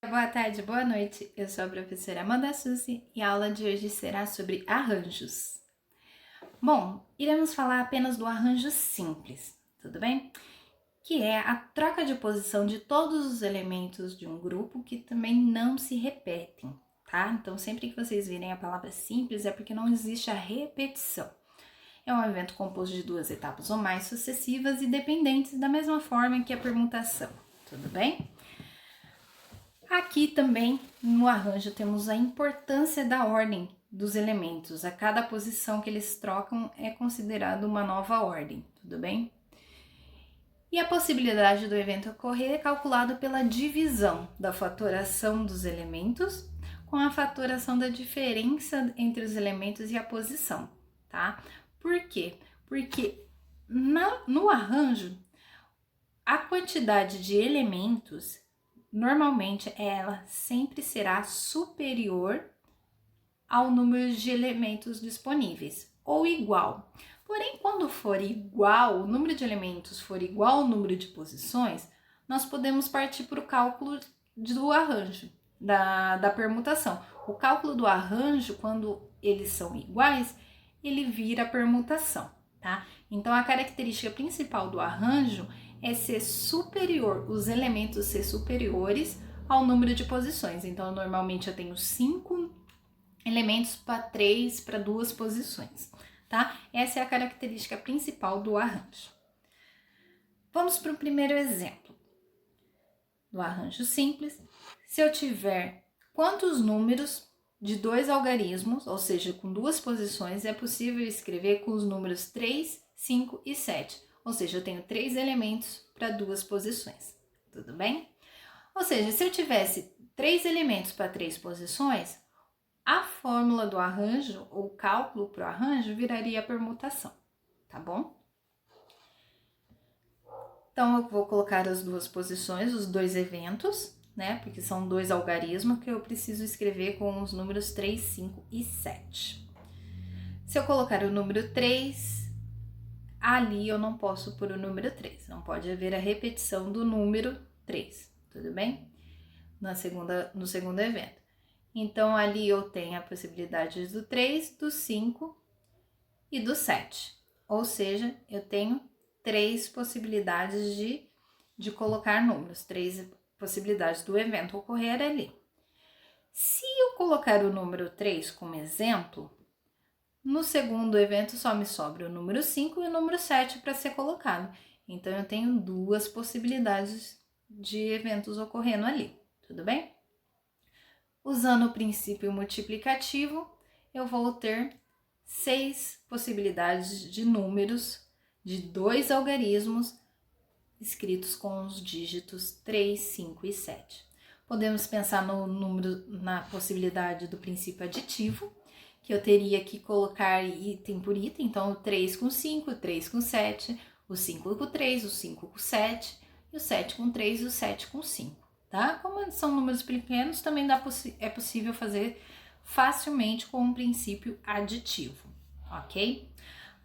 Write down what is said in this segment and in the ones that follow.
Boa tarde, boa noite. Eu sou a professora Amanda Susi e a aula de hoje será sobre arranjos. Bom, iremos falar apenas do arranjo simples, tudo bem? Que é a troca de posição de todos os elementos de um grupo que também não se repetem, tá? Então, sempre que vocês virem a palavra simples é porque não existe a repetição. É um evento composto de duas etapas ou mais sucessivas e dependentes da mesma forma que a permutação, tudo bem? Aqui também no arranjo temos a importância da ordem dos elementos. A cada posição que eles trocam é considerado uma nova ordem, tudo bem? E a possibilidade do evento ocorrer é calculado pela divisão da fatoração dos elementos com a fatoração da diferença entre os elementos e a posição, tá? Por quê? Porque no arranjo, a quantidade de elementos normalmente ela sempre será superior ao número de elementos disponíveis, ou igual. Porém, quando for igual, o número de elementos for igual ao número de posições, nós podemos partir para o cálculo do arranjo, da permutação. O cálculo do arranjo, quando eles são iguais, ele vira permutação, tá? Então, a característica principal do arranjo é ser superior, os elementos ser superiores ao número de posições. Então, normalmente eu tenho 5 elementos para 2 posições, tá? Essa é a característica principal do arranjo. Vamos para o primeiro exemplo do arranjo simples. Se eu tiver quantos números de 2 algarismos, ou seja, com 2 posições, é possível escrever com os números 3, 5 e 7. Ou seja, eu tenho 3 elementos para 2 posições, tudo bem? Ou seja, se eu tivesse 3 elementos para 3 posições, a fórmula do arranjo, ou o cálculo para o arranjo, viraria a permutação, tá bom? Então, eu vou colocar as 2 posições, os 2 eventos, né? Porque são 2 algarismos que eu preciso escrever com os números 3, 5 e 7. Se eu colocar o número 3, ali eu não posso pôr o número 3, não pode haver a repetição do número 3, tudo bem? No segundo evento. Então, ali eu tenho a possibilidade do 3, do 5 e do 7. Ou seja, eu tenho 3 possibilidades de colocar números, 3 possibilidades do evento ocorrer ali. Se eu colocar o número 3 como exemplo, no segundo evento só me sobra o número 5 e o número 7 para ser colocado. Então, eu tenho 2 possibilidades de eventos ocorrendo ali, tudo bem? Usando o princípio multiplicativo, eu vou ter 6 possibilidades de números de 2 algarismos escritos com os dígitos 3, 5 e 7. Podemos pensar no número, na possibilidade do princípio aditivo, que eu teria que colocar item por item, então o 3 com 5, o 3 com 7, o 5 com 3, o 5 com 7, e o 7 com 3 e o 7 com 5, tá? Como são números pequenos, também é possível fazer facilmente com um princípio aditivo, ok?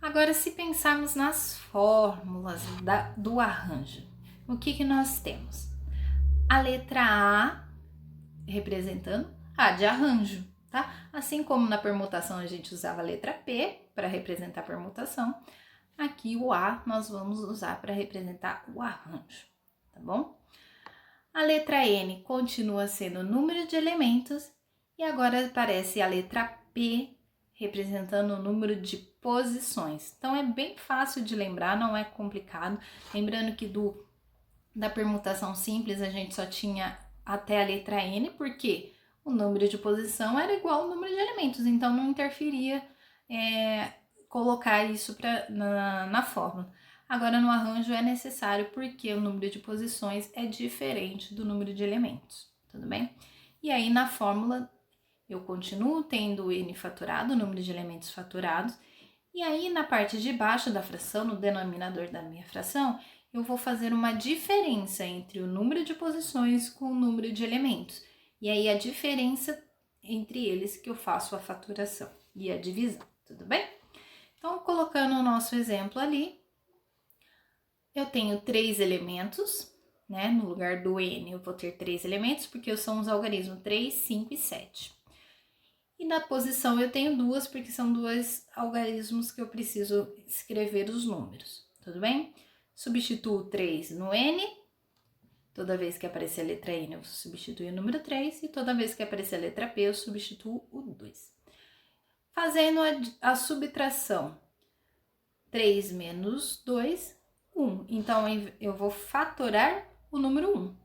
Agora, se pensarmos nas fórmulas do arranjo, o que nós temos? A letra A representando A de arranjo, tá? Assim como na permutação a gente usava a letra P para representar a permutação, aqui o A nós vamos usar para representar o arranjo, tá bom? A letra N continua sendo o número de elementos e agora aparece a letra P representando o número de posições. Então é bem fácil de lembrar, não é complicado. Lembrando que da permutação simples a gente só tinha até a letra N, porque o número de posição era igual ao número de elementos, então não interferia colocar isso na fórmula. Agora, no arranjo é necessário porque o número de posições é diferente do número de elementos, tudo bem? E aí, na fórmula, eu continuo tendo o N fatorado, o número de elementos faturados, e aí, na parte de baixo da fração, no denominador da minha fração, eu vou fazer uma diferença entre o número de posições com o número de elementos. E aí, a diferença entre eles que eu faço a faturação e a divisão, tudo bem? Então, colocando o nosso exemplo ali, eu tenho 3 elementos, né? No lugar do N eu vou ter 3 elementos, porque são os algarismos 3, 5 e 7. E na posição eu tenho 2, porque são 2 algarismos que eu preciso escrever os números, tudo bem? Substituo 3 no N, toda vez que aparecer a letra N eu substituo o número 3, e toda vez que aparecer a letra P eu substituo o 2. Fazendo a subtração, 3 menos 2, 1. Então, eu vou fatorar o número 1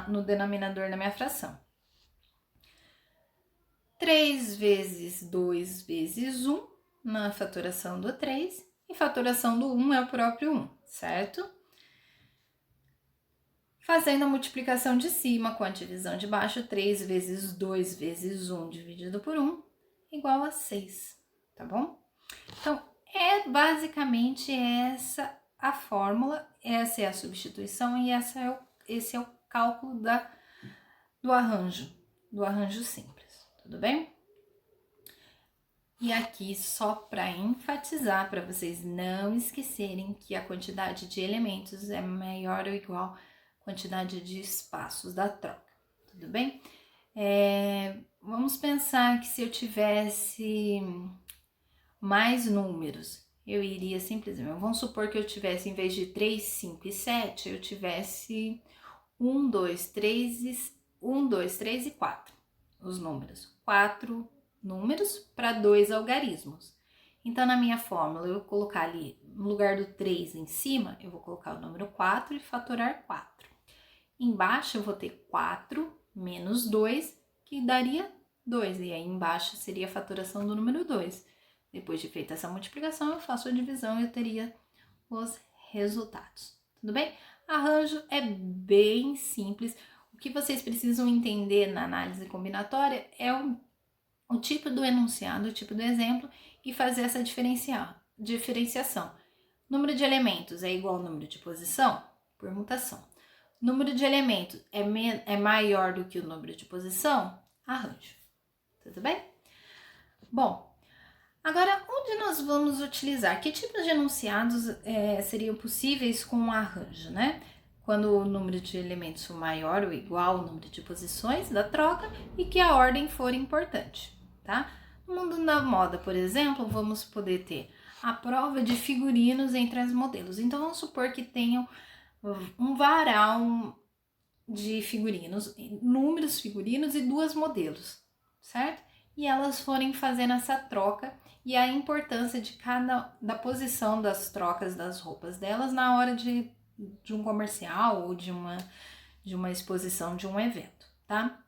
no denominador da minha fração. 3 vezes 2 vezes 1 na fatoração do 3, e fatoração do 1 é o próprio 1, certo? Fazendo a multiplicação de cima com a divisão de baixo, 3 vezes 2 vezes 1 dividido por 1 igual a 6, tá bom? Então, basicamente essa a fórmula, essa é a substituição e esse é o cálculo do arranjo simples, tudo bem? E aqui, só para enfatizar, para vocês não esquecerem que a quantidade de elementos é maior ou igual à quantidade de espaços da troca, tudo bem? Vamos pensar que se eu tivesse mais números, eu iria simplesmente, vamos supor que eu tivesse, em vez de 3, 5 e 7, eu tivesse 1, 2, 3 e 4, os números. 4 números para 2 algarismos. Então, na minha fórmula, eu vou colocar ali, no lugar do 3 em cima, eu vou colocar o número 4 e fatorar 4. Embaixo, eu vou ter 4 menos 2, que daria 2, e aí embaixo seria a fatoração do número 2. Depois de feita essa multiplicação, eu faço a divisão e eu teria os resultados, tudo bem? Arranjo é bem simples. O que vocês precisam entender na análise combinatória é o tipo do enunciado, o tipo do exemplo, e fazer essa diferenciação. Número de elementos é igual ao número de posição? Permutação. Número de elementos é maior do que o número de posição? Arranjo. Tudo bem? Bom, agora onde nós vamos utilizar? Que tipos de enunciados seriam possíveis com um arranjo, né? Quando o número de elementos for maior ou igual ao número de posições da troca e que a ordem for importante, tá? No mundo da moda, por exemplo, vamos poder ter a prova de figurinos entre as modelos. Então, vamos supor que tenham um varal de figurinos, números figurinos e 2 modelos, certo? E elas forem fazendo essa troca e a importância da posição das trocas das roupas delas na hora de um comercial ou de uma exposição, de um evento, tá?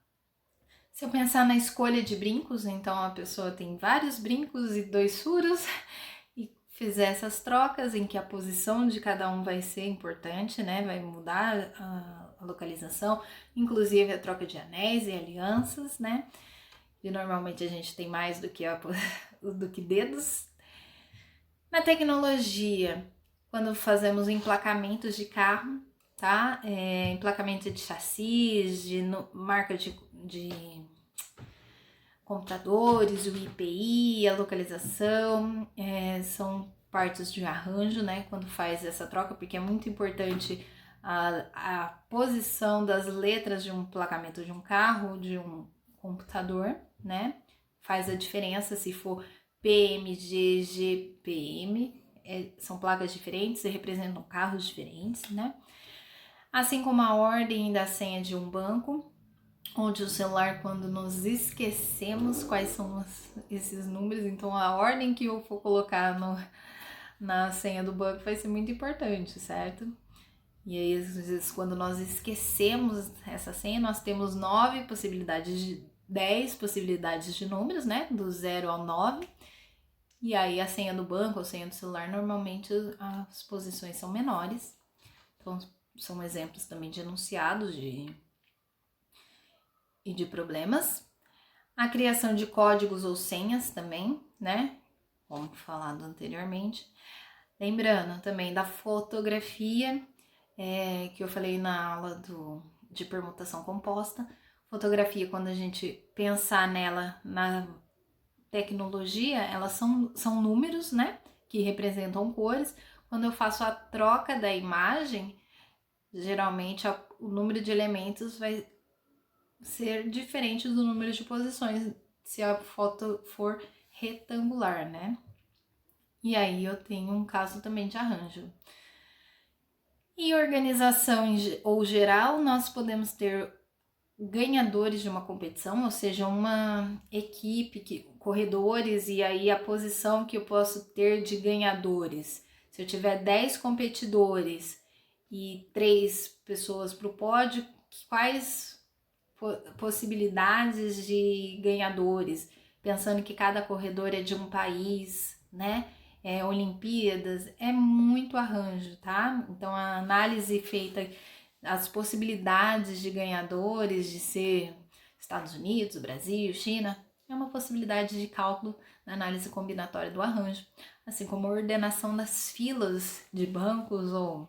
Se eu pensar na escolha de brincos, então a pessoa tem vários brincos e 2 furos e fizer essas trocas em que a posição de cada um vai ser importante, né? Vai mudar a localização, inclusive a troca de anéis e alianças, né? E normalmente a gente tem mais do que dedos. Na tecnologia, quando fazemos emplacamentos de carro, tá? Emplacamento de chassis, marca de computadores, o IPI, a localização, são partes de arranjo, né? Quando faz essa troca, porque é muito importante a posição das letras de um emplacamento de um carro, de um computador, né? Faz a diferença se for PMG, GPM, são placas diferentes e representam carros diferentes, né? Assim como a ordem da senha de um banco, onde o celular, quando nos esquecemos quais são esses números, então a ordem que eu for colocar na senha do banco vai ser muito importante, certo? E aí, às vezes, quando nós esquecemos essa senha, nós temos 10 possibilidades de números, né? Do 0 ao 9. E aí, a senha do banco ou senha do celular, normalmente as posições são menores. Então, são exemplos também de enunciados e de problemas. A criação de códigos ou senhas também, né? Como falado anteriormente. Lembrando também da fotografia, que eu falei na aula de permutação composta. Fotografia, quando a gente pensar nela na tecnologia, elas são números, né? Que representam cores. Quando eu faço a troca da imagem, geralmente o número de elementos vai ser diferente do número de posições se a foto for retangular, né? E aí eu tenho um caso também de arranjo. Em organização ou geral, nós podemos ter ganhadores de uma competição, ou seja, uma equipe, corredores, e aí a posição que eu posso ter de ganhadores. Se eu tiver 10 competidores e 3 pessoas para o pódio, quais possibilidades de ganhadores? Pensando que cada corredor é de um país, né? Olimpíadas, é muito arranjo, tá? Então a análise feita, as possibilidades de ganhadores de ser Estados Unidos, Brasil, China, é uma possibilidade de cálculo na análise combinatória do arranjo, assim como a ordenação das filas de bancos ou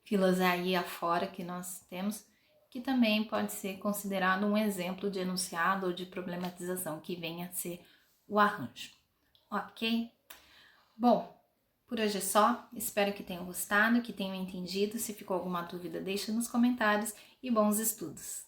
filas aí afora que nós temos, que também pode ser considerado um exemplo de enunciado ou de problematização que venha a ser o arranjo, ok? Bom, por hoje é só, espero que tenham gostado, que tenham entendido. Se ficou alguma dúvida, deixa nos comentários e bons estudos!